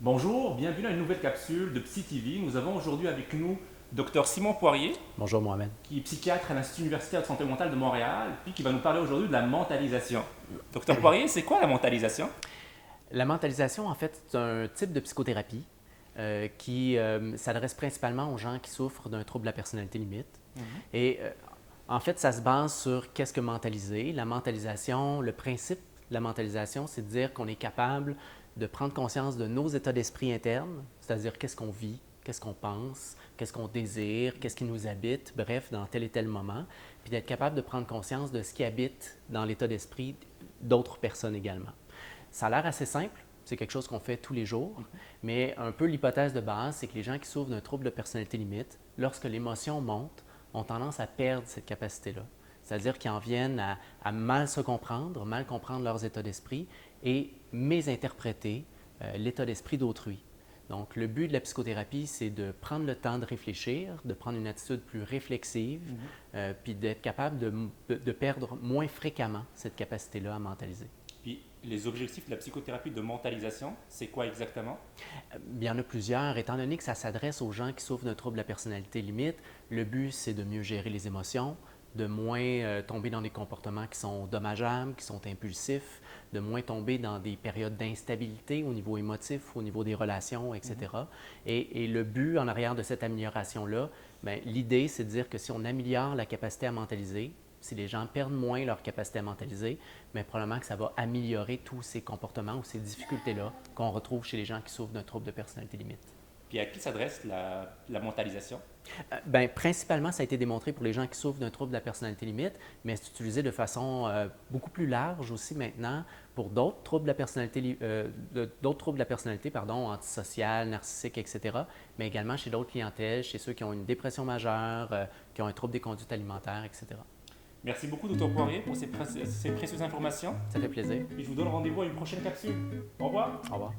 Bonjour, bienvenue à une nouvelle capsule de PsyTV. Nous avons aujourd'hui avec nous Dr Simon Poirier, Bonjour Mohamed. qui est psychiatre à l'Institut universitaire de santé mentale de Montréal, puis qui va nous parler aujourd'hui de la mentalisation. Dr Poirier, c'est quoi la mentalisation? La mentalisation, en fait, c'est un type de psychothérapie qui s'adresse principalement aux gens qui souffrent d'un trouble de la personnalité limite. Et en fait, ça se base sur qu'est-ce que mentaliser. La mentalisation, le principe de la mentalisation, c'est de dire qu'on est capable de prendre conscience de nos états d'esprit internes, c'est-à-dire qu'est-ce qu'on vit, qu'est-ce qu'on pense, qu'est-ce qu'on désire, qu'est-ce qui nous habite, bref, dans tel et tel moment, puis d'être capable de prendre conscience de ce qui habite dans l'état d'esprit d'autres personnes également. Ça a l'air assez simple, c'est quelque chose qu'on fait tous les jours, mais un peu l'hypothèse de base, c'est que les gens qui souffrent d'un trouble de personnalité limite, lorsque l'émotion monte, ont tendance à perdre cette capacité-là. C'est-à-dire qu'ils en viennent à mal se comprendre, mal comprendre leurs états d'esprit et mésinterpréter l'état d'esprit d'autrui. Donc, le but de la psychothérapie, c'est de prendre le temps de réfléchir, de prendre une attitude plus réflexive, puis d'être capable de perdre moins fréquemment cette capacité-là à mentaliser. Puis les objectifs de la psychothérapie de mentalisation, c'est quoi exactement? Il y en a plusieurs. Étant donné que ça s'adresse aux gens qui souffrent d'un trouble de la personnalité limite, le but, c'est de mieux gérer les émotions, de moins tomber dans des comportements qui sont dommageables, qui sont impulsifs, de moins tomber dans des périodes d'instabilité au niveau émotif, au niveau des relations, etc. Et le but en arrière de cette amélioration-là, bien, l'idée, c'est de dire que si on améliore la capacité à mentaliser, si les gens perdent moins leur capacité à mentaliser, mais probablement que ça va améliorer tous ces comportements ou ces difficultés-là qu'on retrouve chez les gens qui souffrent d'un trouble de personnalité limite. Puis à qui s'adresse la mentalisation? Bien, principalement, ça a été démontré pour les gens qui souffrent d'un trouble de la personnalité limite, mais c'est utilisé de façon beaucoup plus large aussi maintenant pour d'autres troubles de la personnalité, antisociales, narcissiques, etc., mais également chez d'autres clientèles, chez ceux qui ont une dépression majeure, qui ont un trouble des conduites alimentaires, etc. Merci beaucoup, Dr Poirier, pour ces précieuses informations. Ça fait plaisir. Puis je vous donne rendez-vous à une prochaine capsule. Au revoir! Au revoir.